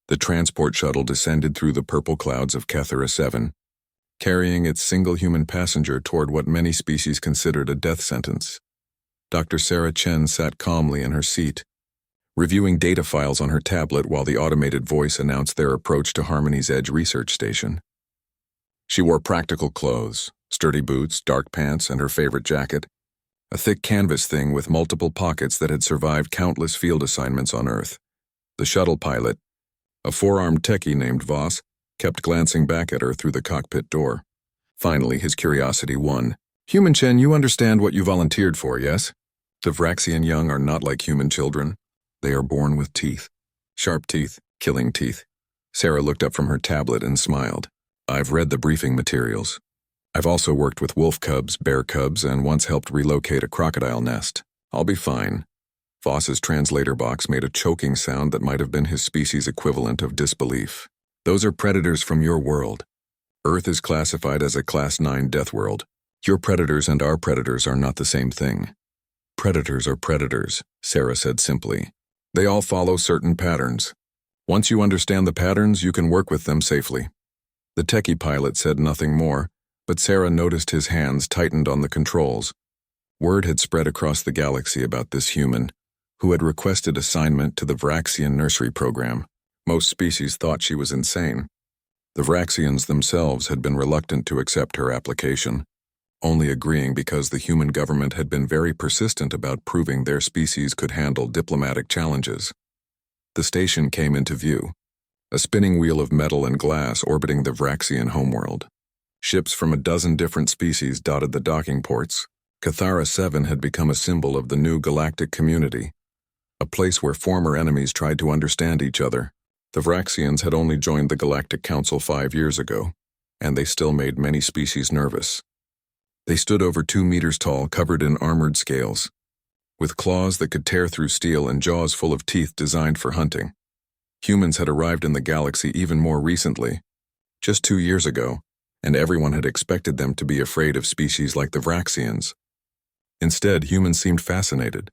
The transport shuttle descended through the purple clouds of Kethera 7, carrying its single human passenger toward what many species considered a death sentence. Dr. Sarah Chen sat calmly in her seat, reviewing data files on her tablet while the automated voice announced their approach to Harmony's Edge research station. She wore practical clothes, sturdy boots, dark pants, and her favorite jacket, a thick canvas thing with multiple pockets that had survived countless field assignments on Earth. The shuttle pilot, a four-armed techie named Voss, kept glancing back at her through the cockpit door. Finally, his curiosity won. "Human Chen, you understand what you volunteered for, yes? The Vraxian young are not like human children. They are born with teeth. Sharp teeth, killing teeth." Sarah looked up from her tablet and smiled. "I've read the briefing materials. I've also worked with wolf cubs, bear cubs, and once helped relocate a crocodile nest. I'll be fine." Voss's translator box made a choking sound that might have been his species' equivalent of disbelief. "Those are predators from your world. Earth is classified as a Class 9 death world. Your predators and our predators are not the same thing." "Predators are predators," Sarah said simply. "They all follow certain patterns. Once you understand the patterns, you can work with them safely." The techie pilot said nothing more, but Sarah noticed his hands tightened on the controls. Word had spread across the galaxy about this human, who had requested assignment to the Vraxian nursery program. Most species thought she was insane. The Vraxians themselves had been reluctant to accept her application, only agreeing because the human government had been very persistent about proving their species could handle diplomatic challenges. The station came into view, a spinning wheel of metal and glass orbiting the Vraxian homeworld. Ships from a dozen different species dotted the docking ports. Kethera 7 had become a symbol of the new galactic community, a place where former enemies tried to understand each other. The Vraxians had only joined the Galactic Council 5 years ago, and they still made many species nervous. They stood over 2 meters tall, covered in armored scales, with claws that could tear through steel and jaws full of teeth designed for hunting. Humans had arrived in the galaxy even more recently, just 2 years ago, and everyone had expected them to be afraid of species like the Vraxians. Instead, humans seemed fascinated.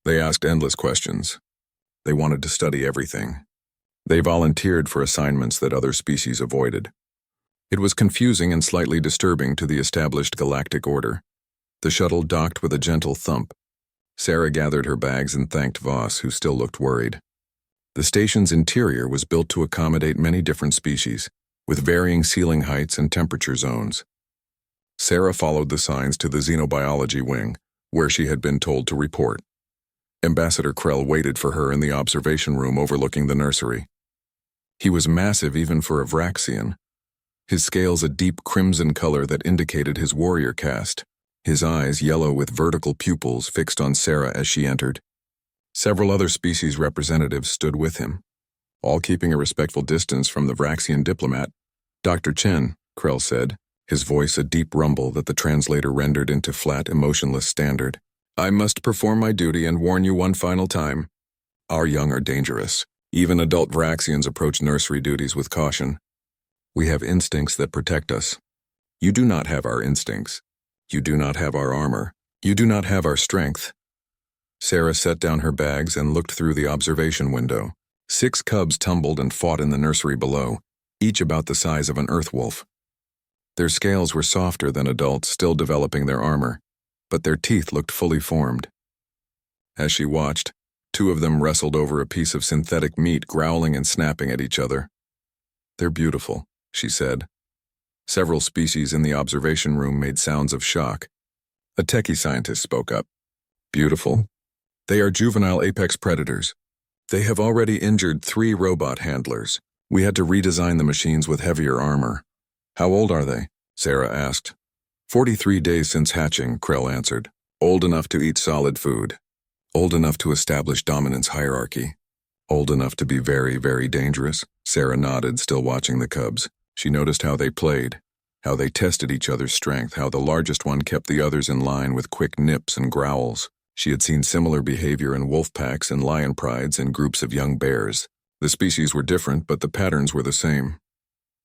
They asked endless questions. They wanted to study everything. They volunteered for assignments that other species avoided. It was confusing and slightly disturbing to the established galactic order. The shuttle docked with a gentle thump. Sarah gathered her bags and thanked Voss, who still looked worried. The station's interior was built to accommodate many different species, with varying ceiling heights and temperature zones. Sarah followed the signs to the xenobiology wing, where she had been told to report. Ambassador Krell waited for her in the observation room overlooking the nursery. He was massive even for a Vraxian, his scales a deep crimson color that indicated his warrior caste, his eyes yellow with vertical pupils fixed on Sarah as she entered. Several other species representatives stood with him, all keeping a respectful distance from the Vraxian diplomat. "Dr. Chen," Krell said, his voice a deep rumble that the translator rendered into flat, emotionless standard. "I must perform my duty and warn you one final time. Our young are dangerous. Even adult Vraxians approach nursery duties with caution. We have instincts that protect us. You do not have our instincts. You do not have our armor. You do not have our strength." Sarah set down her bags and looked through the observation window. 6 cubs tumbled and fought in the nursery below, each about the size of an earth wolf. Their scales were softer than adults, still developing their armor, but their teeth looked fully formed. As she watched, 2 of them wrestled over a piece of synthetic meat, growling and snapping at each other. "They're beautiful," she said. Several species in the observation room made sounds of shock. A techie scientist spoke up. "Beautiful? They are juvenile apex predators. They have already injured 3 robot handlers. We had to redesign the machines with heavier armor." "How old are they?" Sarah asked. 43 days since hatching," Krell answered. "Old enough to eat solid food. Old enough to establish dominance hierarchy. Old enough to be very, very dangerous." Sarah nodded, still watching the cubs. She noticed how they played, how they tested each other's strength, how the largest one kept the others in line with quick nips and growls. She had seen similar behavior in wolf packs and lion prides and groups of young bears. The species were different, but the patterns were the same.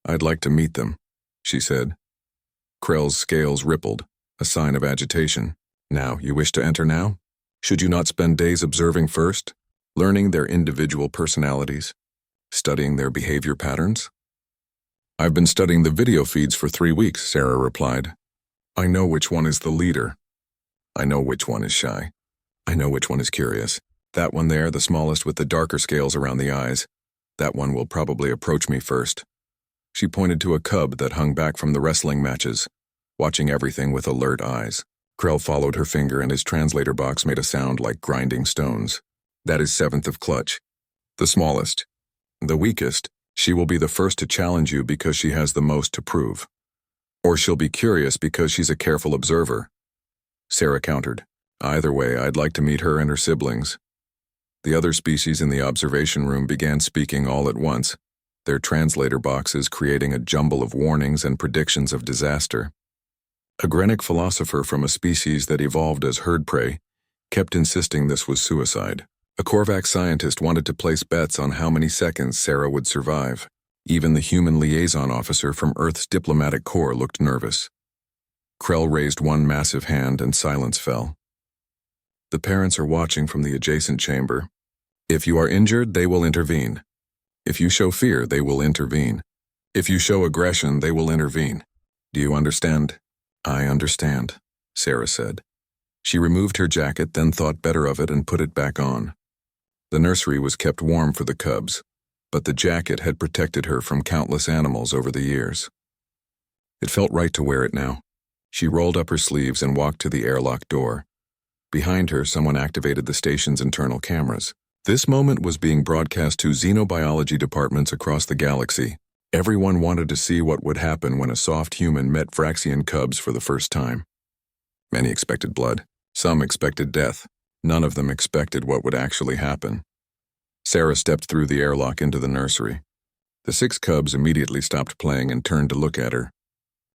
"I'd like to meet them," she said. Krell's scales rippled, a sign of agitation. "Now, you wish to enter now? Should you not spend days observing first, learning their individual personalities?" Studying their behavior patterns? I've been studying the video feeds for 3 weeks, Sarah replied. I know which one is the leader. I know which one is shy. I know which one is curious. That one there, the smallest with the darker scales around the eyes. That one will probably approach me first. She pointed to a cub that hung back from the wrestling matches, watching everything with alert eyes. Krell followed her finger and his translator box made a sound like grinding stones. That is 7th of Clutch. The smallest. The weakest. She will be the first to challenge you because she has the most to prove. Or she'll be curious because she's a careful observer. Sarah countered. Either way, I'd like to meet her and her siblings. The other species in the observation room began speaking all at once, their translator boxes creating a jumble of warnings and predictions of disaster. A Grenic philosopher from a species that evolved as herd prey kept insisting this was suicide. A Korvax scientist wanted to place bets on how many seconds Sarah would survive. Even the human liaison officer from Earth's diplomatic corps looked nervous. Krell raised one massive hand and silence fell. The parents are watching from the adjacent chamber. If you are injured, they will intervene. If you show fear, they will intervene. If you show aggression, they will intervene. Do you understand? I understand, Sarah said. She removed her jacket, then thought better of it and put it back on. The nursery was kept warm for the cubs, but the jacket had protected her from countless animals over the years. It felt right to wear it now. She rolled up her sleeves and walked to the airlock door. Behind her, someone activated the station's internal cameras. This moment was being broadcast to xenobiology departments across the galaxy. Everyone wanted to see what would happen when a soft human met Vraxian cubs for the first time. Many expected blood. Some expected death. None of them expected what would actually happen. Sarah stepped through the airlock into the nursery. The 6 cubs immediately stopped playing and turned to look at her.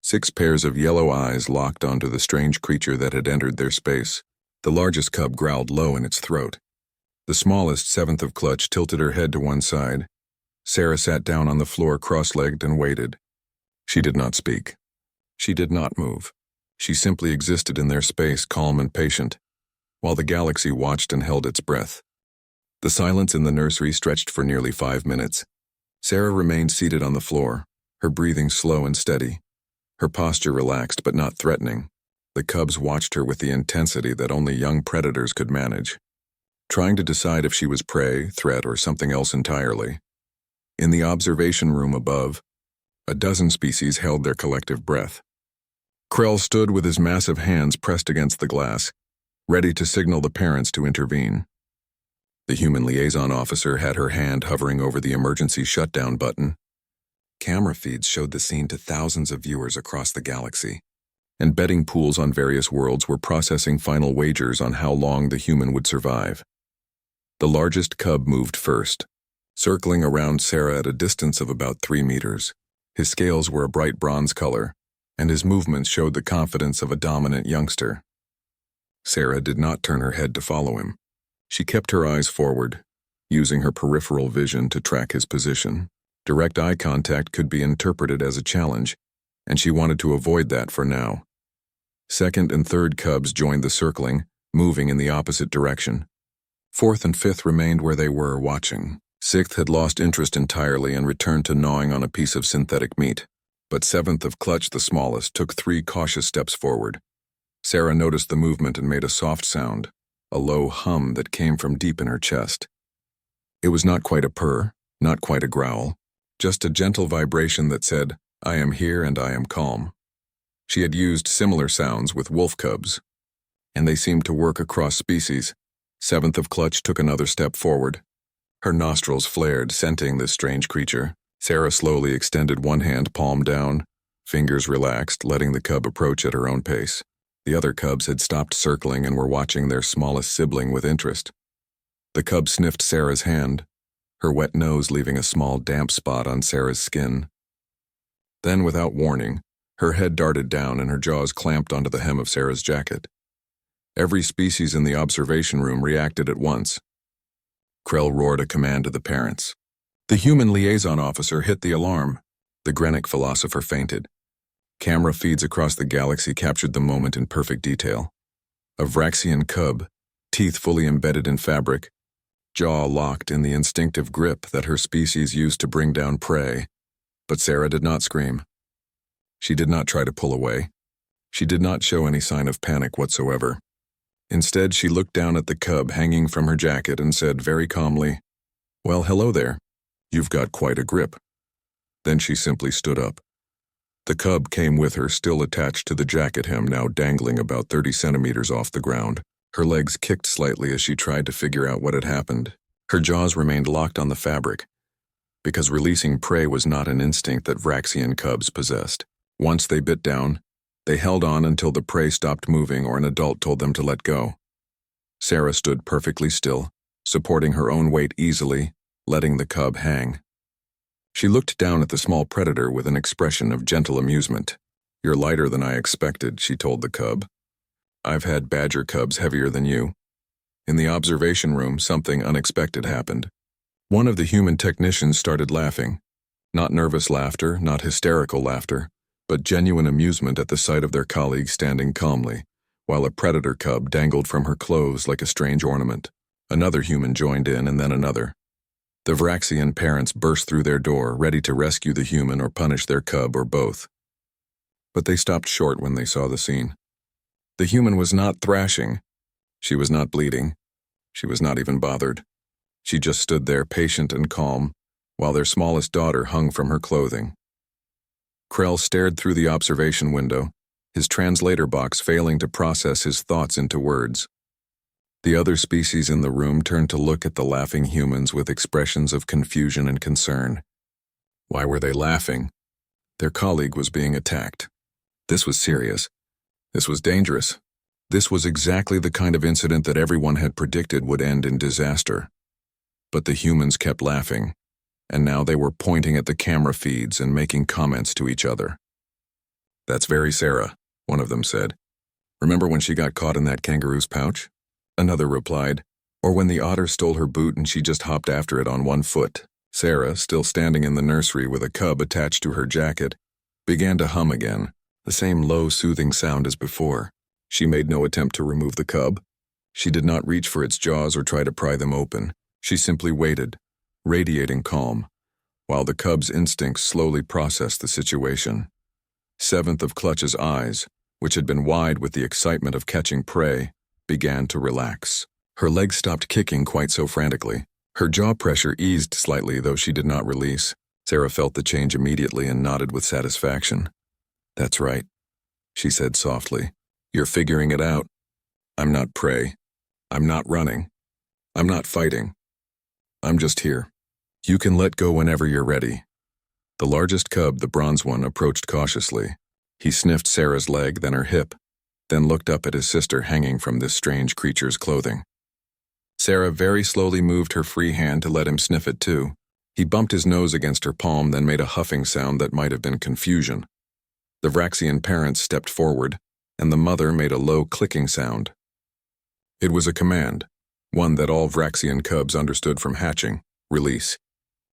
6 pairs of yellow eyes locked onto the strange creature that had entered their space. The largest cub growled low in its throat. The smallest, 7th of Clutch, tilted her head to one side. Sarah sat down on the floor cross-legged and waited. She did not speak. She did not move. She simply existed in their space, calm and patient, while the galaxy watched and held its breath. The silence in the nursery stretched for nearly 5 minutes. Sarah remained seated on the floor, her breathing slow and steady, her posture relaxed but not threatening. The cubs watched her with the intensity that only young predators could manage, trying to decide if she was prey, threat, or something else entirely. In the observation room above, a dozen species held their collective breath. Krell stood with his massive hands pressed against the glass, ready to signal the parents to intervene. The human liaison officer had her hand hovering over the emergency shutdown button. Camera feeds showed the scene to thousands of viewers across the galaxy, and betting pools on various worlds were processing final wagers on how long the human would survive. The largest cub moved first, circling around Sarah at a distance of about 3 meters. His scales were a bright bronze color, and his movements showed the confidence of a dominant youngster. Sarah did not turn her head to follow him. She kept her eyes forward, using her peripheral vision to track his position. Direct eye contact could be interpreted as a challenge, and she wanted to avoid that for now. 2nd and 3rd cubs joined the circling, moving in the opposite direction. 4th and 5th remained where they were, watching. 6th had lost interest entirely and returned to gnawing on a piece of synthetic meat. But 7th of Clutch, the smallest, took 3 cautious steps forward. Sarah noticed the movement and made a soft sound, a low hum that came from deep in her chest. It was not quite a purr, not quite a growl, just a gentle vibration that said, I am here and I am calm. She had used similar sounds with wolf cubs, and they seemed to work across species. 7th of Clutch took another step forward. Her nostrils flared, scenting this strange creature. Sarah slowly extended one hand palm down, fingers relaxed, letting the cub approach at her own pace. The other cubs had stopped circling and were watching their smallest sibling with interest. The cub sniffed Sarah's hand, her wet nose leaving a small damp spot on Sarah's skin. Then, without warning, her head darted down and her jaws clamped onto the hem of Sarah's jacket. Every species in the observation room reacted at once. Krell roared a command to the parents. The human liaison officer hit the alarm. The Grenic philosopher fainted. Camera feeds across the galaxy captured the moment in perfect detail. A Vraxian cub, teeth fully embedded in fabric, jaw locked in the instinctive grip that her species used to bring down prey. But Sarah did not scream. She did not try to pull away. She did not show any sign of panic whatsoever. Instead, she looked down at the cub hanging from her jacket and said very calmly, "Well, hello there. You've got quite a grip." Then she simply stood up. The cub came with her, still attached to the jacket hem, now dangling about 30 centimeters off the ground. Her legs kicked slightly as she tried to figure out what had happened. Her jaws remained locked on the fabric, because releasing prey was not an instinct that Vraxian cubs possessed. Once they bit down, they held on until the prey stopped moving or an adult told them to let go. Sarah stood perfectly still, supporting her own weight easily, letting the cub hang. She looked down at the small predator with an expression of gentle amusement. "You're lighter than I expected," she told the cub. "I've had badger cubs heavier than you." In the observation room, something unexpected happened. One of the human technicians started laughing. Not nervous laughter, not hysterical laughter, but genuine amusement at the sight of their colleague standing calmly, while a predator cub dangled from her clothes like a strange ornament. Another human joined in, and then another. The Vraxian parents burst through their door, ready to rescue the human or punish their cub or both. But they stopped short when they saw the scene. The human was not thrashing. She was not bleeding. She was not even bothered. She just stood there patient and calm, while their smallest daughter hung from her clothing. Krell stared through the observation window, his translator box failing to process his thoughts into words. The other species in the room turned to look at the laughing humans with expressions of confusion and concern. Why were they laughing? Their colleague was being attacked. This was serious. This was dangerous. This was exactly the kind of incident that everyone had predicted would end in disaster. But the humans kept laughing, and now they were pointing at the camera feeds and making comments to each other. "That's very Sarah," one of them said. "Remember when she got caught in that kangaroo's pouch?" Another replied, "Or when the otter stole her boot and she just hopped after it on one foot." Sarah, still standing in the nursery with a cub attached to her jacket, began to hum again, the same low, soothing sound as before. She made no attempt to remove the cub. She did not reach for its jaws or try to pry them open. She simply waited, radiating calm, while the cub's instincts slowly processed the situation. Seventh of Clutch's eyes, which had been wide with the excitement of catching prey, began to relax. Her legs stopped kicking quite so frantically. Her jaw pressure eased slightly, though she did not release. Sarah felt the change immediately and nodded with satisfaction. "That's right," she said softly. "You're figuring it out. I'm not prey. I'm not running. I'm not fighting. I'm just here. You can let go whenever you're ready." The largest cub, the bronze one, approached cautiously. He sniffed Sarah's leg, then her hip, then looked up at his sister hanging from this strange creature's clothing. Sarah very slowly moved her free hand to let him sniff it too. He bumped his nose against her palm, then made a huffing sound that might have been confusion. The Vraxian parents stepped forward, and the mother made a low clicking sound. It was a command, one that all Vraxian cubs understood from hatching: release.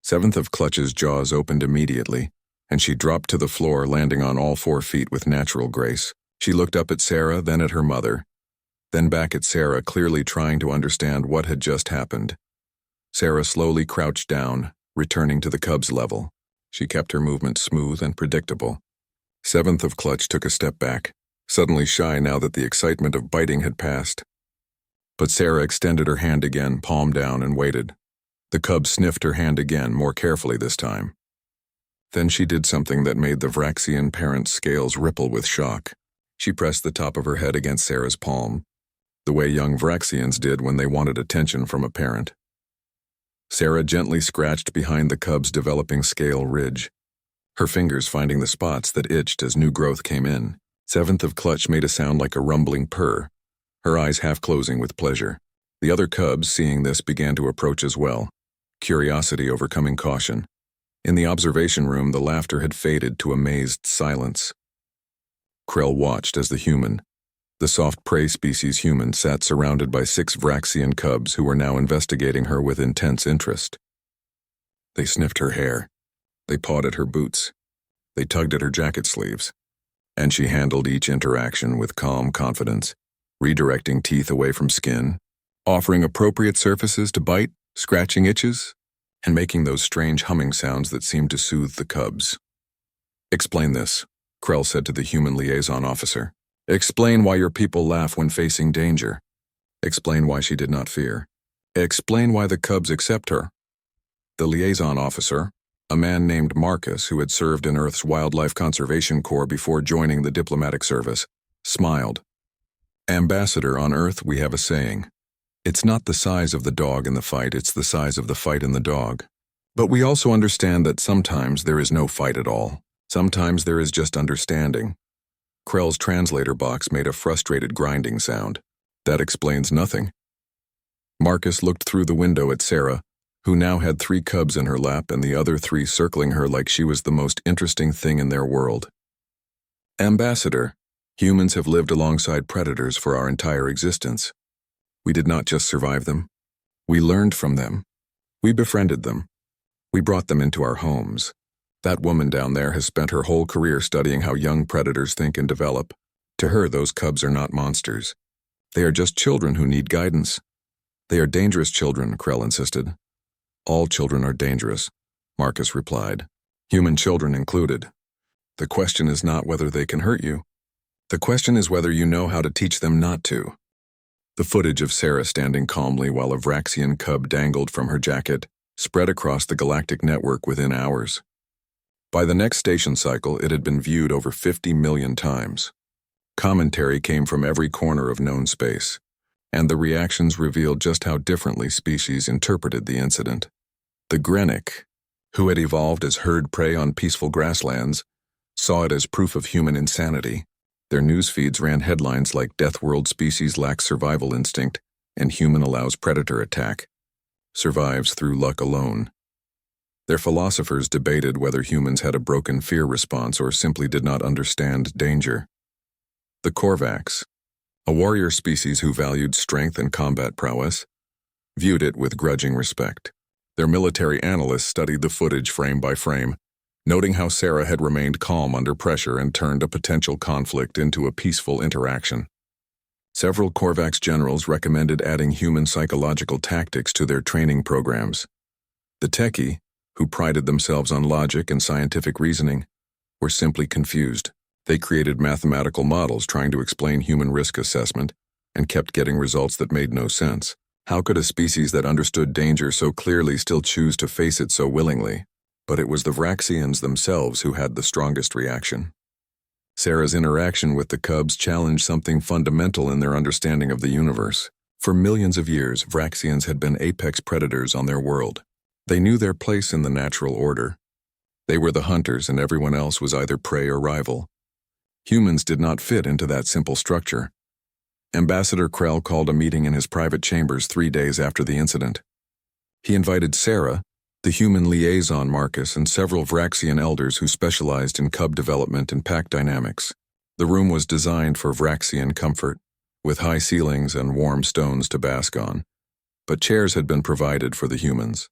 Seventh of Clutch's jaws opened immediately, and she dropped to the floor, landing on all 4 feet with natural grace. She looked up at Sarah, then at her mother, then back at Sarah, clearly trying to understand what had just happened. Sarah slowly crouched down, returning to the cub's level. She kept her movement smooth and predictable. Seventh of Clutch took a step back, suddenly shy now that the excitement of biting had passed. But Sarah extended her hand again, palm down, and waited. The cub sniffed her hand again, more carefully this time. Then she did something that made the Vraxian parents' scales ripple with shock. She pressed the top of her head against Sarah's palm, the way young Vraxians did when they wanted attention from a parent. Sarah gently scratched behind the cub's developing scale ridge, her fingers finding the spots that itched as new growth came in. Seventh of Clutch made a sound like a rumbling purr, her eyes half closing with pleasure. The other cubs, seeing this, began to approach as well, curiosity overcoming caution. In the observation room, the laughter had faded to amazed silence. Krell watched as the human, the soft prey species human, sat surrounded by 6 Vraxian cubs who were now investigating her with intense interest. They sniffed her hair. They pawed at her boots. They tugged at her jacket sleeves. And she handled each interaction with calm confidence, redirecting teeth away from skin, offering appropriate surfaces to bite, scratching itches, and making those strange humming sounds that seemed to soothe the cubs. "Explain this," Krell said to the human liaison officer. "Explain why your people laugh when facing danger. Explain why she did not fear. Explain why the cubs accept her." The liaison officer, a man named Marcus who had served in Earth's Wildlife Conservation Corps before joining the diplomatic service, smiled. "Ambassador, on Earth we have a saying. It's not the size of the dog in the fight, it's the size of the fight in the dog. But we also understand that sometimes there is no fight at all. Sometimes there is just understanding." Krell's translator box made a frustrated grinding sound. "That explains nothing." Marcus looked through the window at Sarah, who now had 3 cubs in her lap and the other 3 circling her like she was the most interesting thing in their world. "Ambassador, humans have lived alongside predators for our entire existence. We did not just survive them. We learned from them. We befriended them. We brought them into our homes. That woman down there has spent her whole career studying how young predators think and develop. To her, those cubs are not monsters. They are just children who need guidance." "They are dangerous children," Krell insisted. "All children are dangerous," Marcus replied. "Human children included. The question is not whether they can hurt you. The question is whether you know how to teach them not to." The footage of Sarah standing calmly while a Vraxian cub dangled from her jacket spread across the galactic network within hours. By the next station cycle, it had been viewed over 50 million times. Commentary came from every corner of known space, and the reactions revealed just how differently species interpreted the incident. The Grenic, who had evolved as herd prey on peaceful grasslands, saw it as proof of human insanity. Their news feeds ran headlines like "Death World species lacks survival instinct, and human allows predator attack. Survives through luck alone." Their philosophers debated whether humans had a broken fear response or simply did not understand danger. The Korvax, a warrior species who valued strength and combat prowess, viewed it with grudging respect. Their military analysts studied the footage frame by frame, noting how Sarah had remained calm under pressure and turned a potential conflict into a peaceful interaction. Several Korvax generals recommended adding human psychological tactics to their training programs. The Techie, who prided themselves on logic and scientific reasoning, were simply confused. They created mathematical models trying to explain human risk assessment and kept getting results that made no sense. How could a species that understood danger so clearly still choose to face it so willingly? But it was the Vraxians themselves who had the strongest reaction. Sarah's interaction with the cubs challenged something fundamental in their understanding of the universe. For millions of years, Vraxians had been apex predators on their world. They knew their place in the natural order. They were the hunters and everyone else was either prey or rival. Humans did not fit into that simple structure. Ambassador Krell called a meeting in his private chambers 3 days after the incident. He invited Sarah, the human liaison Marcus, and several Vraxian elders who specialized in cub development and pack dynamics. The room was designed for Vraxian comfort, with high ceilings and warm stones to bask on, but chairs had been provided for the humans.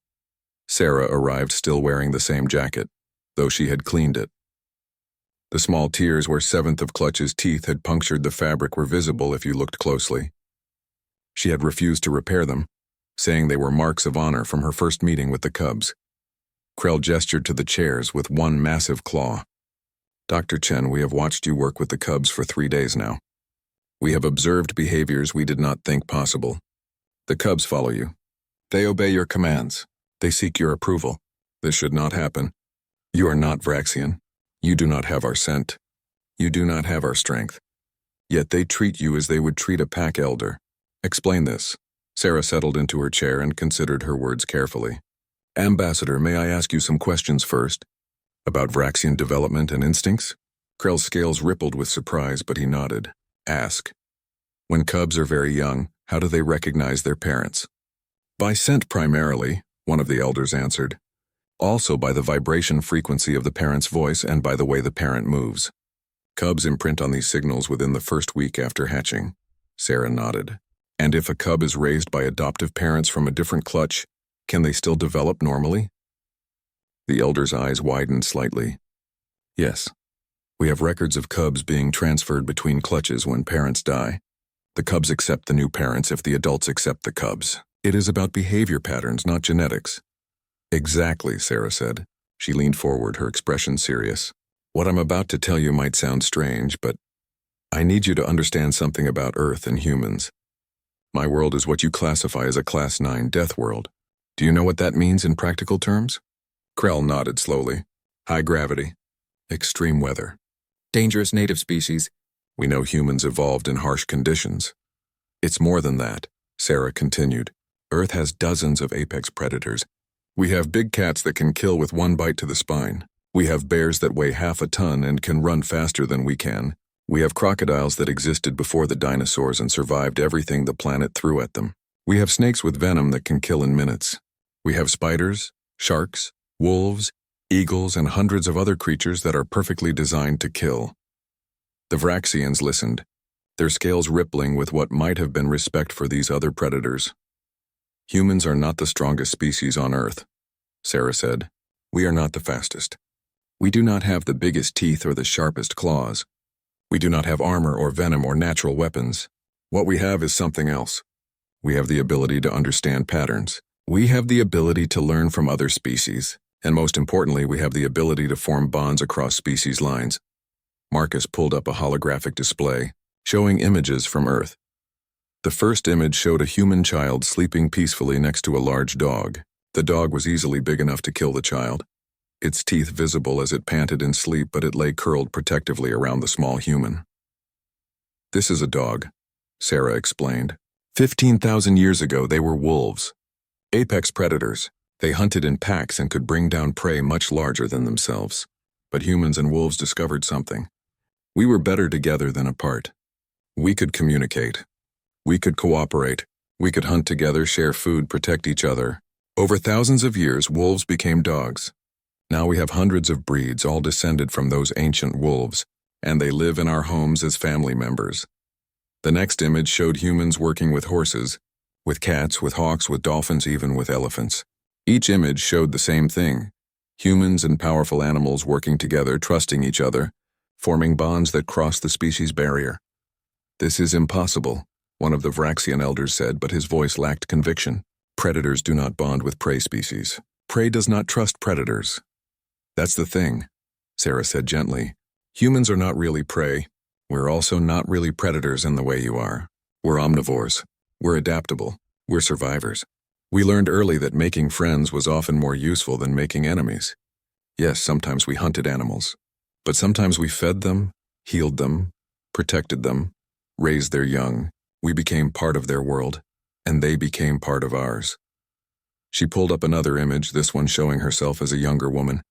Sarah arrived still wearing the same jacket, though she had cleaned it. The small tears where 7th of Clutch's teeth had punctured the fabric were visible if you looked closely. She had refused to repair them, saying they were marks of honor from her first meeting with the cubs. Krell gestured to the chairs with one massive claw. "Dr. Chen, we have watched you work with the cubs for 3 days now. We have observed behaviors we did not think possible. The cubs follow you. They obey your commands. They seek your approval. This should not happen. You are not Vraxian. You do not have our scent. You do not have our strength. Yet they treat you as they would treat a pack elder. Explain this." Sarah settled into her chair and considered her words carefully. "Ambassador, may I ask you some questions first? About Vraxian development and instincts?" Krell's scales rippled with surprise, but he nodded. "Ask. When cubs are very young, how do they recognize their parents?" "By scent primarily," one of the elders answered. "Also by the vibration frequency of the parent's voice and by the way the parent moves. Cubs imprint on these signals within the first week after hatching." Sarah nodded. "And if a cub is raised by adoptive parents from a different clutch, can they still develop normally?" The elder's eyes widened slightly. "Yes. We have records of cubs being transferred between clutches when parents die. The cubs accept the new parents if the adults accept the cubs. It is about behavior patterns, not genetics. Exactly, Sarah said. She leaned forward, her expression serious. What I'm about to tell you might sound strange, but I need you to understand something about Earth and humans. My world is what you classify as a Class 9 death world. Do you know what that means in practical terms? Krell nodded slowly. High gravity. Extreme weather. Dangerous native species. We know humans evolved in harsh conditions. It's more than that, Sarah continued. Earth has dozens of apex predators. We have big cats that can kill with one bite to the spine. We have bears that weigh half a ton and can run faster than we can. We have crocodiles that existed before the dinosaurs and survived everything the planet threw at them. We have snakes with venom that can kill in minutes. We have spiders, sharks, wolves, eagles, and hundreds of other creatures that are perfectly designed to kill. The Vraxians listened, their scales rippling with what might have been respect for these other predators. Humans are not the strongest species on Earth, Sarah said. We are not the fastest. We do not have the biggest teeth or the sharpest claws. We do not have armor or venom or natural weapons. What we have is something else. We have the ability to understand patterns. We have the ability to learn from other species. And most importantly, we have the ability to form bonds across species lines. Marcus pulled up a holographic display, showing images from Earth. The first image showed a human child sleeping peacefully next to a large dog. The dog was easily big enough to kill the child. Its teeth visible as it panted in sleep, but it lay curled protectively around the small human. This is a dog, Sarah explained. 15,000 years ago, they were wolves. Apex predators. They hunted in packs and could bring down prey much larger than themselves. But humans and wolves discovered something. We were better together than apart. We could communicate. We could cooperate. We could hunt together, share food, protect each other. Over thousands of years, wolves became dogs. Now we have hundreds of breeds, all descended from those ancient wolves, and they live in our homes as family members. The next image showed humans working with horses, with cats, with hawks, with dolphins, even with elephants. Each image showed the same thing. Humans and powerful animals working together, trusting each other, forming bonds that cross the species barrier. This is impossible, one of the Vraxian elders said, but his voice lacked conviction. Predators do not bond with prey species. Prey does not trust predators. That's the thing, Sarah said gently. Humans are not really prey. We're also not really predators in the way you are. We're omnivores. We're adaptable. We're survivors. We learned early that making friends was often more useful than making enemies. Yes, sometimes we hunted animals, but sometimes we fed them, healed them, protected them, raised their young. We became part of their world, and they became part of ours. She pulled up another image, this one showing herself as a younger woman,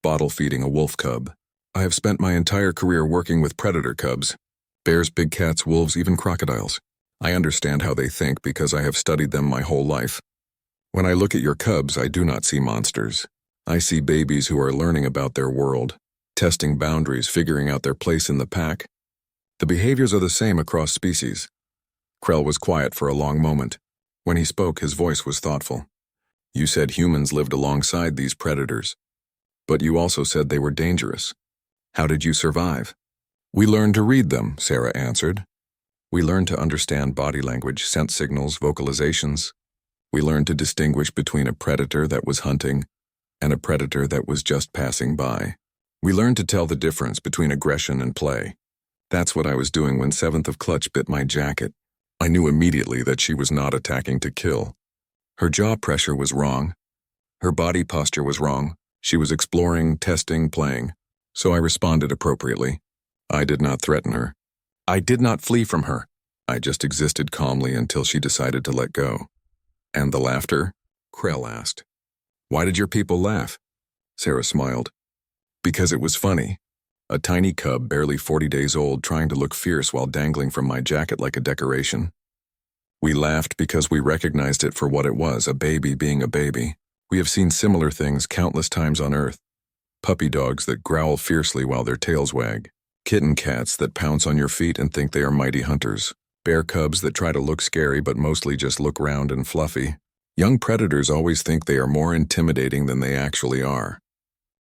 bottle feeding a wolf cub. I have spent my entire career working with predator cubs, bears, big cats, wolves, even crocodiles. I understand how they think because I have studied them my whole life. When I look at your cubs, I do not see monsters. I see babies who are learning about their world, testing boundaries, figuring out their place in the pack. The behaviors are the same across species. Krell was quiet for a long moment. When he spoke, his voice was thoughtful. You said humans lived alongside these predators. But you also said they were dangerous. How did you survive? We learned to read them, Sarah answered. We learned to understand body language, scent signals, vocalizations. We learned to distinguish between a predator that was hunting and a predator that was just passing by. We learned to tell the difference between aggression and play. That's what I was doing when 7th of Clutch bit my jacket. I knew immediately that she was not attacking to kill. Her jaw pressure was wrong. Her body posture was wrong. She was exploring, testing, playing. So I responded appropriately. I did not threaten her. I did not flee from her. I just existed calmly until she decided to let go. And the laughter? Krell asked. Why did your people laugh? Sarah smiled. Because it was funny. A tiny cub, barely 40 days old, trying to look fierce while dangling from my jacket like a decoration. We laughed because we recognized it for what it was, a baby being a baby. We have seen similar things countless times on Earth. Puppy dogs that growl fiercely while their tails wag. Kitten cats that pounce on your feet and think they are mighty hunters. Bear cubs that try to look scary but mostly just look round and fluffy. Young predators always think they are more intimidating than they actually are.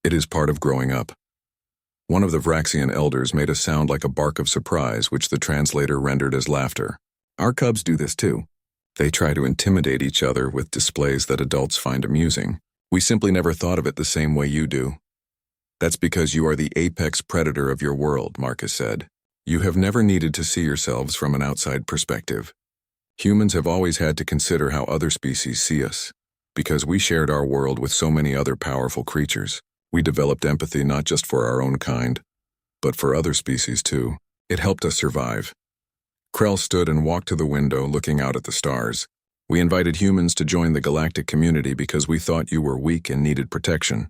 It is part of growing up. One of the Vraxian elders made a sound like a bark of surprise, which the translator rendered as laughter. Our cubs do this too. They try to intimidate each other with displays that adults find amusing. We simply never thought of it the same way you do. That's because you are the apex predator of your world, Marcus said. You have never needed to see yourselves from an outside perspective. Humans have always had to consider how other species see us. Because we shared our world with so many other powerful creatures, we developed empathy not just for our own kind, but for other species too. It helped us survive. Krell stood and walked to the window, looking out at the stars. We invited humans to join the galactic community because we thought you were weak and needed protection.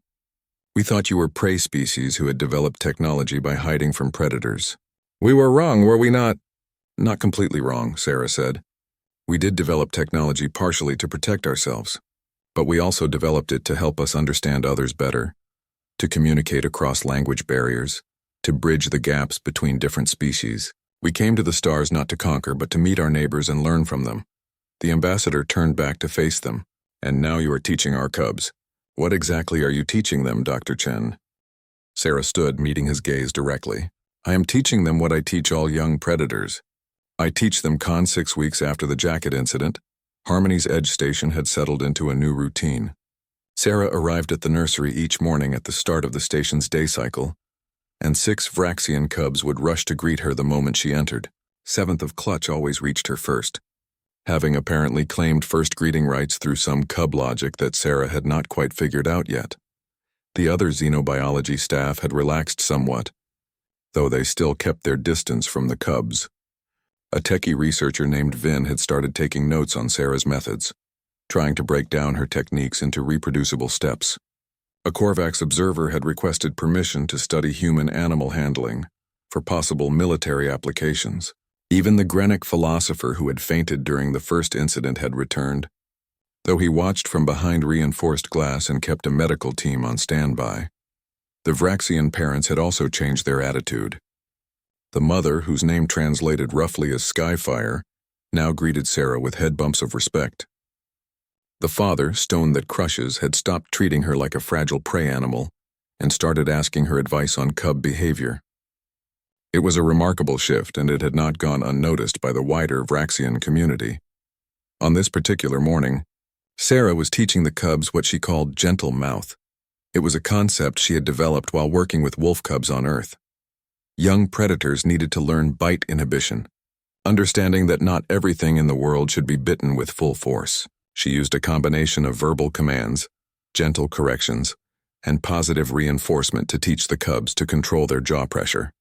We thought you were prey species who had developed technology by hiding from predators. We were wrong, were we not? Not completely wrong, Sarah said. We did develop technology partially to protect ourselves, but we also developed it to help us understand others better, to communicate across language barriers, to bridge the gaps between different species. We came to the stars not to conquer, but to meet our neighbors and learn from them. The ambassador turned back to face them. And now you are teaching our cubs. What exactly are you teaching them, Dr. Chen? Sarah stood, meeting his gaze directly. I am teaching them what I teach all young predators. I teach them 6 weeks after the jacket incident. Harmony's Edge station had settled into a new routine. Sarah arrived at the nursery each morning at the start of the station's day cycle, and 6 Vraxian cubs would rush to greet her the moment she entered. 7th of Clutch always reached her first, having apparently claimed first greeting rights through some cub logic that Sarah had not quite figured out yet. The other xenobiology staff had relaxed somewhat, though they still kept their distance from the cubs. A techie researcher named Vin had started taking notes on Sarah's methods, trying to break down her techniques into reproducible steps. A Korvax observer had requested permission to study human-animal handling for possible military applications. Even the Grenic philosopher who had fainted during the first incident had returned, though he watched from behind reinforced glass and kept a medical team on standby. The Vraxian parents had also changed their attitude. The mother, whose name translated roughly as Skyfire, now greeted Sarah with head bumps of respect. The father, Stone that Crushes, had stopped treating her like a fragile prey animal and started asking her advice on cub behavior. It was a remarkable shift, and it had not gone unnoticed by the wider Vraxian community. On this particular morning, Sarah was teaching the cubs what she called gentle mouth. It was a concept she had developed while working with wolf cubs on Earth. Young predators needed to learn bite inhibition, understanding that not everything in the world should be bitten with full force. She used a combination of verbal commands, gentle corrections, and positive reinforcement to teach the cubs to control their jaw pressure.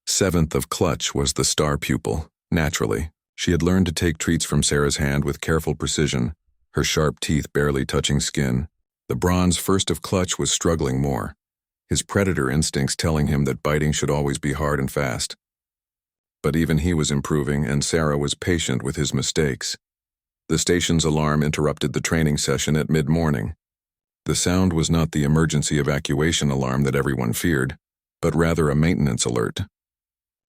7th of Clutch was the star pupil. Naturally, she had learned to take treats from Sarah's hand with careful precision, her sharp teeth barely touching skin. The bronze 1st of Clutch was struggling more, his predator instincts telling him that biting should always be hard and fast. But even he was improving, and Sarah was patient with his mistakes. The station's alarm interrupted the training session at mid-morning. The sound was not the emergency evacuation alarm that everyone feared, but rather a maintenance alert.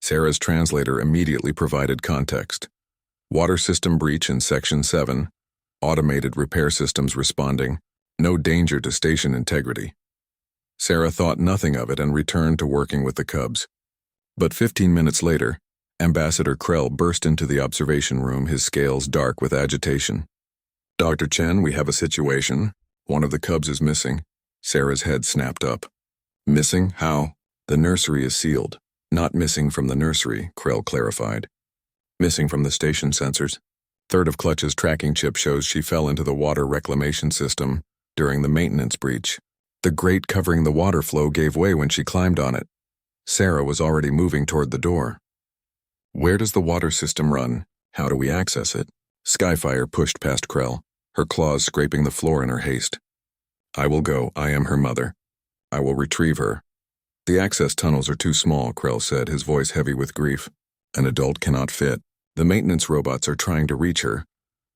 Sarah's translator immediately provided context. Water system breach in Section 7, automated repair systems responding, no danger to station integrity. Sarah thought nothing of it and returned to working with the cubs. But 15 minutes later, Ambassador Krell burst into the observation room, his scales dark with agitation. Dr. Chen, we have a situation. One of the cubs is missing. Sarah's head snapped up. Missing? How? The nursery is sealed. Not missing from the nursery, Krell clarified. Missing from the station sensors. 3rd of Clutch's tracking chip shows she fell into the water reclamation system during the maintenance breach. The grate covering the water flow gave way when she climbed on it. Sarah was already moving toward the door. Where does the water system run? How do we access it? Skyfire pushed past Krell, her claws scraping the floor in her haste. I will go. I am her mother. I will retrieve her. The access tunnels are too small, Krell said, his voice heavy with grief. An adult cannot fit. The maintenance robots are trying to reach her,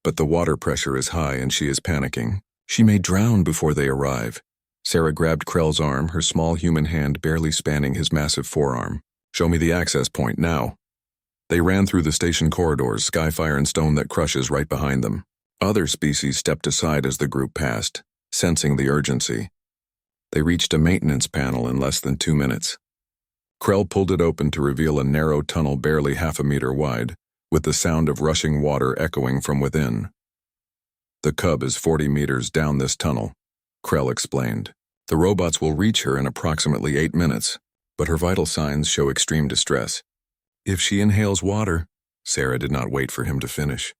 but the water pressure is high and she is panicking. She may drown before they arrive. Sarah grabbed Krell's arm, her small human hand barely spanning his massive forearm. Show me the access point now. They ran through the station corridors, Skyfire and Stone that Crushes right behind them. Other species stepped aside as the group passed, sensing the urgency. They reached a maintenance panel in less than 2 minutes. Krell pulled it open to reveal a narrow tunnel barely half a meter wide, with the sound of rushing water echoing from within. "The cub is 40 meters down this tunnel," Krell explained. "The robots will reach her in approximately 8 minutes, but her vital signs show extreme distress. If she inhales water—" Sarah did not wait for him to finish.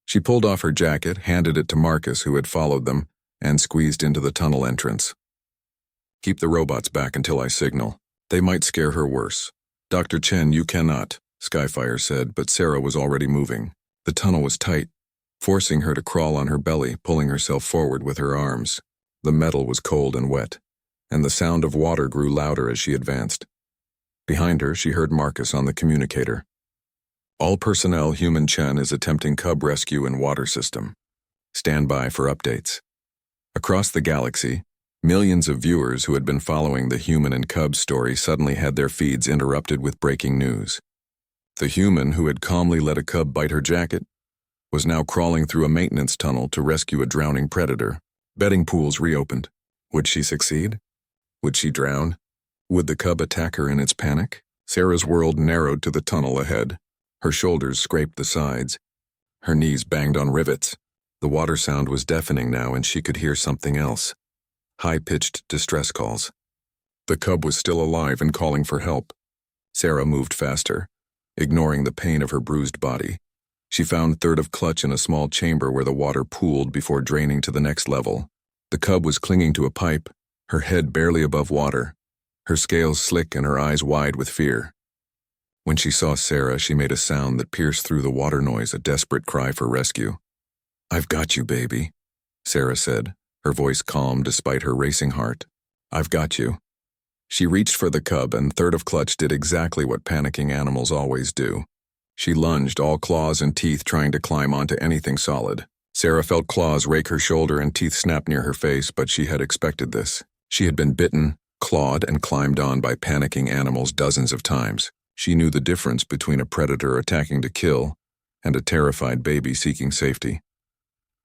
She pulled off her jacket, handed it to Marcus, who had followed them, and squeezed into the tunnel entrance. "Keep the robots back until I signal. They might scare her worse." "Dr. Chen, you cannot," Skyfire said, but Sarah was already moving. The tunnel was tight, forcing her to crawl on her belly, pulling herself forward with her arms. The metal was cold and wet, and the sound of water grew louder as she advanced. Behind her, she heard Marcus on the communicator. "All personnel, Human Chen is attempting cub rescue in water system. Stand by for updates." Across the galaxy, millions of viewers who had been following the human and cub story suddenly had their feeds interrupted with breaking news. The human who had calmly let a cub bite her jacket was now crawling through a maintenance tunnel to rescue a drowning predator. Betting pools reopened. Would she succeed? Would she drown? Would the cub attack her in its panic? Sarah's world narrowed to the tunnel ahead. Her shoulders scraped the sides. Her knees banged on rivets. The water sound was deafening now, and she could hear something else. High-pitched distress calls. The cub was still alive and calling for help. Sarah moved faster, ignoring the pain of her bruised body. She found third of clutch in a small chamber where the water pooled before draining to the next level. The cub was clinging to a pipe, her head barely above water, her scales slick and her eyes wide with fear. When she saw Sarah, she made a sound that pierced through the water noise, a desperate cry for rescue. "I've got you, baby," Sarah said, her voice calm despite her racing heart. "I've got you." She reached for the cub, and third of clutch did exactly what panicking animals always do. She lunged, all claws and teeth, trying to climb onto anything solid. Sarah felt claws rake her shoulder and teeth snap near her face, but she had expected this. She had been bitten, clawed, and climbed on by panicking animals dozens of times. She knew the difference between a predator attacking to kill and a terrified baby seeking safety.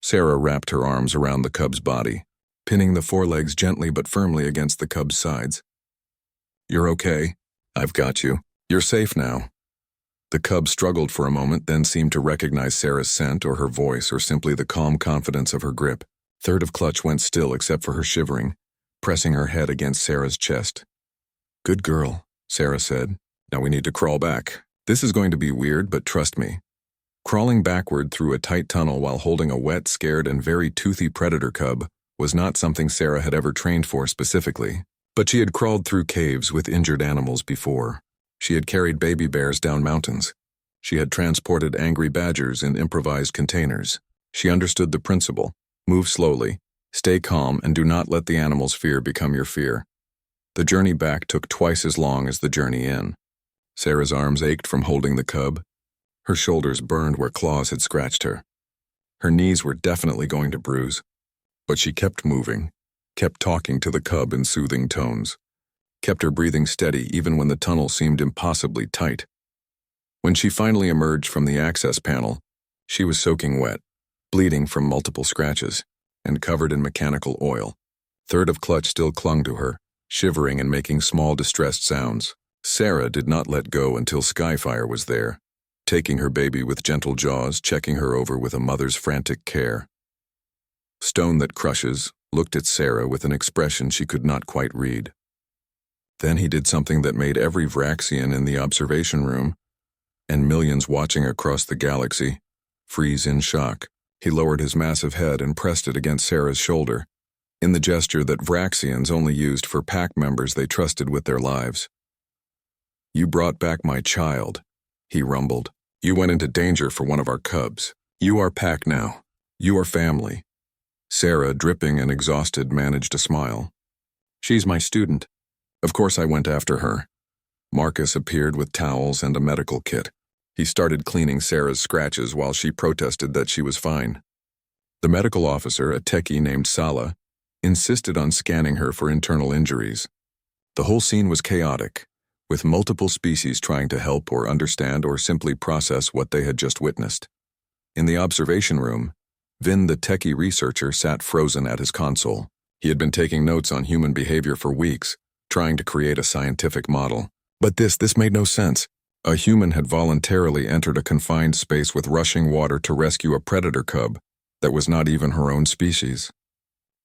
Sarah wrapped her arms around the cub's body, pinning the forelegs gently but firmly against the cub's sides. "You're okay. I've got you. You're safe now." The cub struggled for a moment, then seemed to recognize Sarah's scent or her voice or simply the calm confidence of her grip. Third of clutch went still except for her shivering, pressing her head against Sarah's chest. "Good girl," Sarah said. "Now we need to crawl back. This is going to be weird, but trust me." Crawling backward through a tight tunnel while holding a wet, scared, and very toothy predator cub was not something Sarah had ever trained for specifically, but she had crawled through caves with injured animals before. She had carried baby bears down mountains. She had transported angry badgers in improvised containers. She understood the principle: move slowly, stay calm, and do not let the animal's fear become your fear. The journey back took twice as long as the journey in. Sarah's arms ached from holding the cub. Her shoulders burned where claws had scratched her. Her knees were definitely going to bruise. But she kept moving, kept talking to the cub in soothing tones, kept her breathing steady even when the tunnel seemed impossibly tight. When she finally emerged from the access panel, she was soaking wet, bleeding from multiple scratches, and covered in mechanical oil. Third of clutch still clung to her, shivering and making small distressed sounds. Sarah did not let go until Skyfire was there, taking her baby with gentle jaws, checking her over with a mother's frantic care. Stone that Crushes looked at Sarah with an expression she could not quite read. Then he did something that made every Vraxian in the observation room, and millions watching across the galaxy, freeze in shock. He lowered his massive head and pressed it against Sarah's shoulder, in the gesture that Vraxians only used for pack members they trusted with their lives. "You brought back my child," he rumbled. "You went into danger for one of our cubs. You are pack now. You are family." Sarah, dripping and exhausted, managed a smile. "She's my student. Of course I went after her." Marcus appeared with towels and a medical kit. He started cleaning Sarah's scratches while she protested that she was fine. The medical officer, a techie named Sala, insisted on scanning her for internal injuries. The whole scene was chaotic, with multiple species trying to help or understand or simply process what they had just witnessed. In the observation room, Vin, the techie researcher, sat frozen at his console. He had been taking notes on human behavior for weeks, trying to create a scientific model. But this made no sense. A human had voluntarily entered a confined space with rushing water to rescue a predator cub that was not even her own species.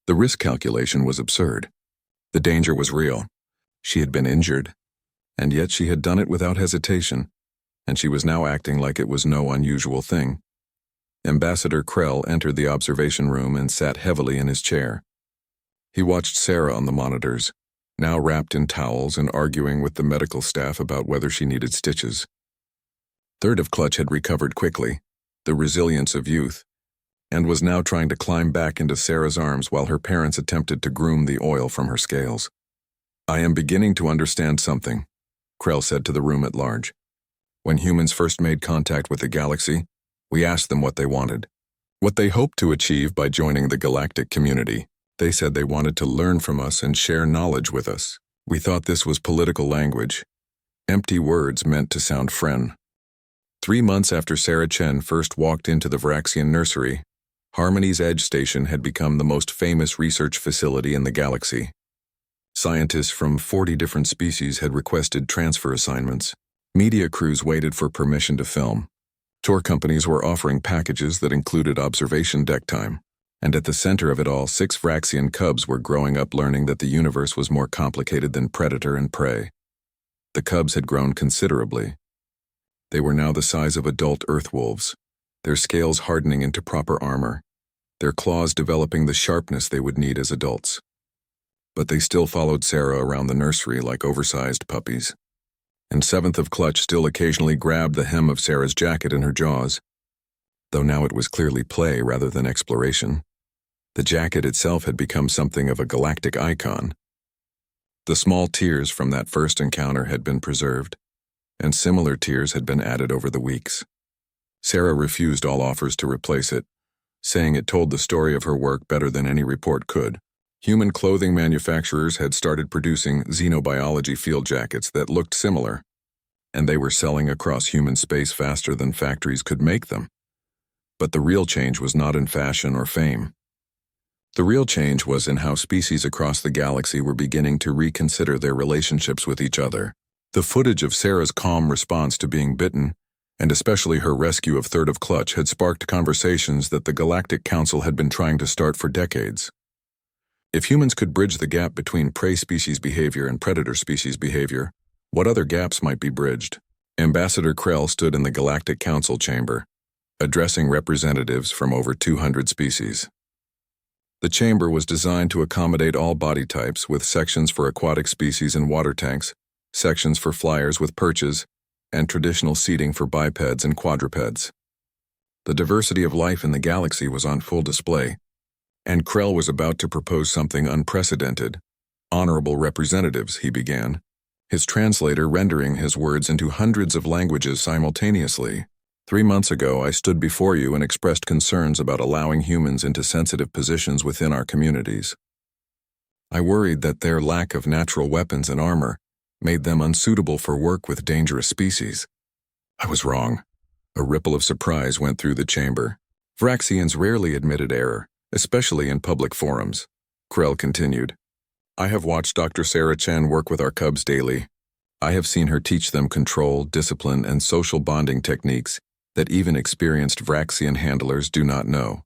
The risk calculation was absurd. The danger was real. She had been injured, and yet she had done it without hesitation, and she was now acting like it was no unusual thing. Ambassador Krell entered the observation room and sat heavily in his chair. He watched Sarah on the monitors, now wrapped in towels and arguing with the medical staff about whether she needed stitches. Third of Clutch had recovered quickly, the resilience of youth, and was now trying to climb back into Sarah's arms while her parents attempted to groom the oil from her scales. "I am beginning to understand something," Krell said to the room at large. "When humans first made contact with the galaxy, we asked them what they wanted, what they hoped to achieve by joining the galactic community. They said they wanted to learn from us and share knowledge with us. We thought this was political language, empty words meant to sound friend." 3 months after Sarah Chen first walked into the Vraxian nursery, Harmony's Edge Station had become the most famous research facility in the galaxy. Scientists from 40 different species had requested transfer assignments. Media crews waited for permission to film. Tour companies were offering packages that included observation deck time. And at the center of it all, 6 Vraxian cubs were growing up learning that the universe was more complicated than predator and prey. The cubs had grown considerably. They were now the size of adult Earth wolves, their scales hardening into proper armor, their claws developing the sharpness they would need as adults. But they still followed Sarah around the nursery like oversized puppies. And Seventh of Clutch still occasionally grabbed the hem of Sarah's jacket in her jaws, though now it was clearly play rather than exploration. The jacket itself had become something of a galactic icon. The small tears from that first encounter had been preserved, and similar tears had been added over the weeks. Sarah refused all offers to replace it, saying it told the story of her work better than any report could. Human clothing manufacturers had started producing xenobiology field jackets that looked similar, and they were selling across human space faster than factories could make them. But the real change was not in fashion or fame. The real change was in how species across the galaxy were beginning to reconsider their relationships with each other. The footage of Sarah's calm response to being bitten, and especially her rescue of Third of Clutch, had sparked conversations that the Galactic Council had been trying to start for decades. If humans could bridge the gap between prey species behavior and predator species behavior, what other gaps might be bridged? Ambassador Krell stood in the Galactic Council chamber, addressing representatives from over 200 species. The chamber was designed to accommodate all body types, with sections for aquatic species and water tanks, sections for flyers with perches, and traditional seating for bipeds and quadrupeds. The diversity of life in the galaxy was on full display, and Krell was about to propose something unprecedented. "Honorable representatives," he began, his translator rendering his words into hundreds of languages simultaneously. 3 months ago, I stood before you and expressed concerns about allowing humans into sensitive positions within our communities. I worried that their lack of natural weapons and armor made them unsuitable for work with dangerous species. I was wrong. A ripple of surprise went through the chamber. Vraxians rarely admitted error, especially in public forums. Krell continued, "I have watched Dr. Sarah Chen work with our cubs daily. I have seen her teach them control, discipline, and social bonding techniques that even experienced Vraxian handlers do not know.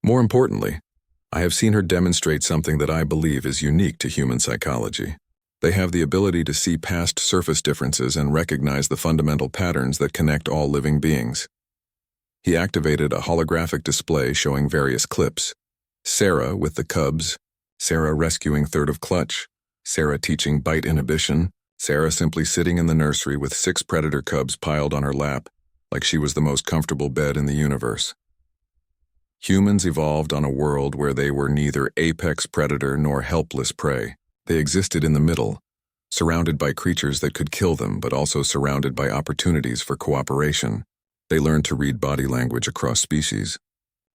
More importantly, I have seen her demonstrate something that I believe is unique to human psychology. They have the ability to see past surface differences and recognize the fundamental patterns that connect all living beings." He activated a holographic display showing various clips. Sarah with the cubs, Sarah rescuing Third of Clutch, Sarah teaching bite inhibition, Sarah simply sitting in the nursery with 6 predator cubs piled on her lap, like she was the most comfortable bed in the universe. Humans evolved on a world where they were neither apex predator nor helpless prey. They existed in the middle, surrounded by creatures that could kill them, but also surrounded by opportunities for cooperation. They learned to read body language across species.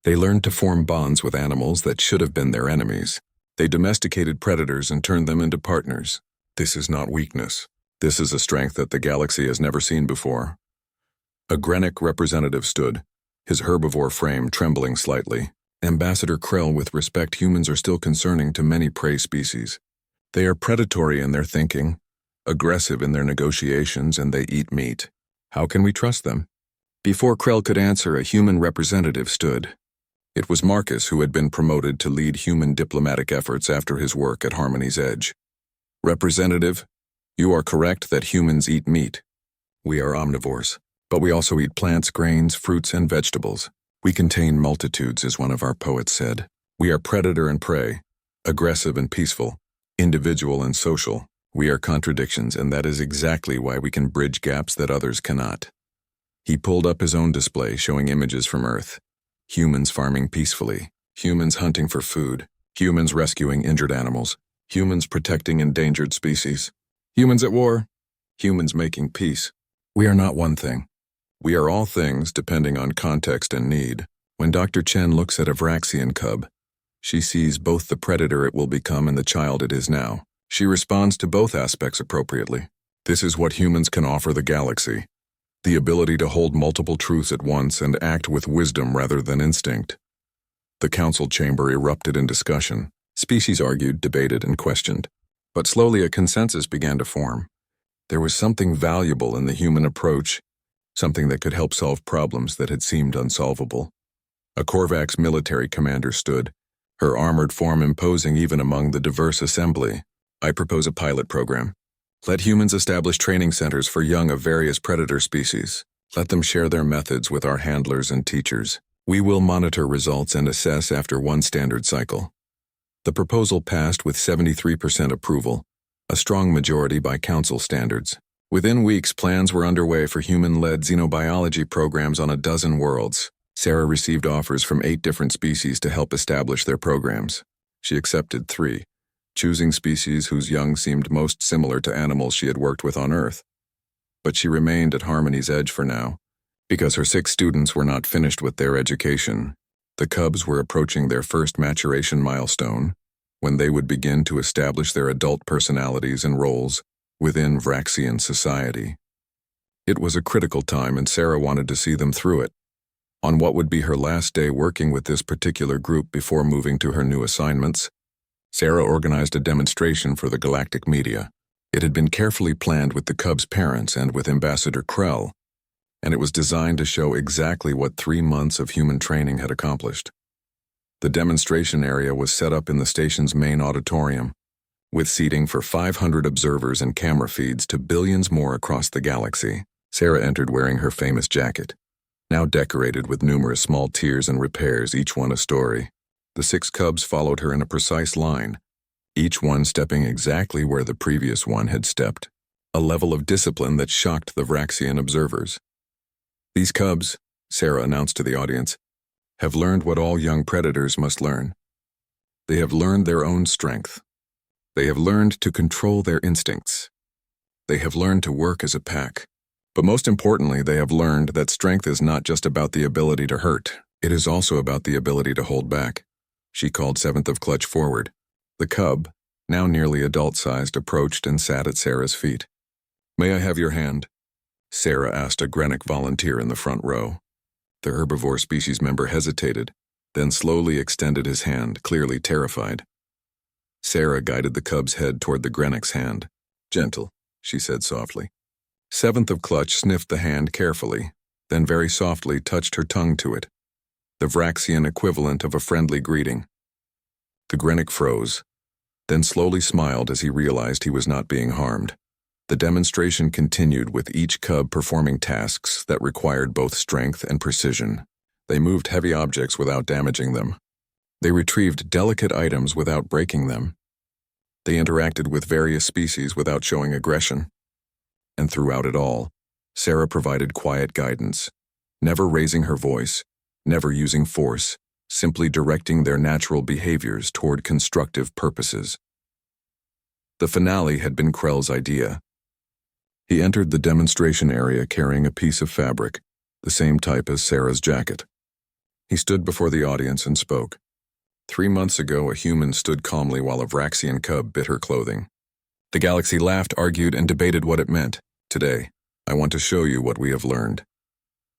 They learned to form bonds with animals that should have been their enemies. They domesticated predators and turned them into partners. This is not weakness. This is a strength that the galaxy has never seen before. A Grenic representative stood, his herbivore frame trembling slightly. "Ambassador Krell, with respect, humans are still concerning to many prey species. They are predatory in their thinking, aggressive in their negotiations, and they eat meat. How can we trust them? Before Krell could answer, a human representative stood. It was Marcus, who had been promoted to lead human diplomatic efforts after his work at Harmony's Edge. Representative, you are correct that humans eat meat. We are omnivores, but we also eat plants, grains, fruits, and vegetables. We contain multitudes, as one of our poets said. We are predator and prey, aggressive and peaceful, individual and social. We are contradictions, and that is exactly why we can bridge gaps that others cannot. He pulled up his own display showing images from Earth. Humans farming peacefully, humans hunting for food, humans rescuing injured animals, humans protecting endangered species, humans at war, humans making peace. We are not one thing. We are all things depending on context and need. When Dr. Chen looks at a Vraxian cub, she sees both the predator it will become and the child it is now. She responds to both aspects appropriately. This is what humans can offer the galaxy. The ability to hold multiple truths at once and act with wisdom rather than instinct. The council chamber erupted in discussion. Species argued, debated, and questioned. But slowly a consensus began to form. There was something valuable in the human approach, something that could help solve problems that had seemed unsolvable. A Korvax military commander stood, her armored form imposing even among the diverse assembly. I propose a pilot program. Let humans establish training centers for young of various predator species. Let them share their methods with our handlers and teachers. We will monitor results and assess after one standard cycle. The proposal passed with 73% approval, a strong majority by council standards. Within weeks, plans were underway for human-led xenobiology programs on a dozen worlds. Sarah received offers from 8 different species to help establish their programs. She accepted 3. Choosing species whose young seemed most similar to animals she had worked with on Earth. But she remained at Harmony's Edge for now, because her 6 students were not finished with their education. The cubs were approaching their first maturation milestone, when they would begin to establish their adult personalities and roles within Vraxian society. It was a critical time, and Sarah wanted to see them through it. On what would be her last day working with this particular group before moving to her new assignments, Sarah organized a demonstration for the galactic media. It had been carefully planned with the Cubs' parents and with Ambassador Krell, and it was designed to show exactly what 3 months of human training had accomplished. The demonstration area was set up in the station's main auditorium, with seating for 500 observers and camera feeds to billions more across the galaxy. Sarah entered wearing her famous jacket, now decorated with numerous small tiers and repairs, each one a story. The 6 cubs followed her in a precise line, each one stepping exactly where the previous one had stepped, a level of discipline that shocked the Vraxian observers. These cubs, Sarah announced to the audience, have learned what all young predators must learn. They have learned their own strength. They have learned to control their instincts. They have learned to work as a pack. But most importantly, they have learned that strength is not just about the ability to hurt. It is also about the ability to hold back. She called 7th of Clutch forward. The cub, now nearly adult-sized, approached and sat at Sarah's feet. "May I have your hand?" Sarah asked a Grenic volunteer in the front row. The herbivore species member hesitated, then slowly extended his hand, clearly terrified. Sarah guided the cub's head toward the Grenic's hand. "Gentle," she said softly. 7th of Clutch sniffed the hand carefully, then very softly touched her tongue to it, the Vraxian equivalent of a friendly greeting. The Grenic froze, then slowly smiled as he realized he was not being harmed. The demonstration continued, with each cub performing tasks that required both strength and precision. They moved heavy objects without damaging them. They retrieved delicate items without breaking them. They interacted with various species without showing aggression. And throughout it all, Sarah provided quiet guidance, never raising her voice, never using force, simply directing their natural behaviors toward constructive purposes. The finale had been Krell's idea. He entered the demonstration area carrying a piece of fabric, the same type as Sarah's jacket. He stood before the audience and spoke. 3 months ago, a human stood calmly while a Vraxian cub bit her clothing. The galaxy laughed, argued, and debated what it meant. Today, I want to show you what we have learned.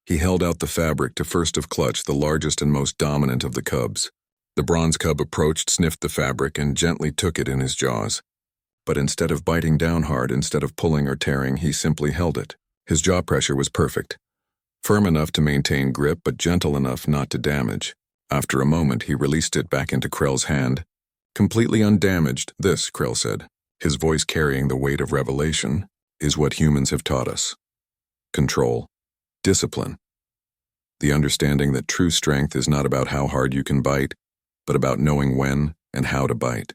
He held out the fabric to 1st of Clutch, the largest and most dominant of the cubs. The bronze cub approached, sniffed the fabric, and gently took it in his jaws. but instead of biting down hard, instead of pulling or tearing, he simply held it. His jaw pressure was perfect. Firm enough to maintain grip, but gentle enough not to damage. After a moment, he released it back into Krell's hand. Completely undamaged, this, Krell said, his voice carrying the weight of revelation, is what humans have taught us. Control. Discipline. The understanding that true strength is not about how hard you can bite, but about knowing when and how to bite.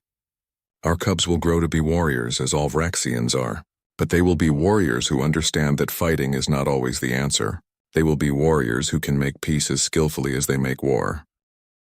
Our cubs will grow to be warriors, as all Vraxians are, but they will be warriors who understand that fighting is not always the answer. They will be warriors who can make peace as skillfully as they make war.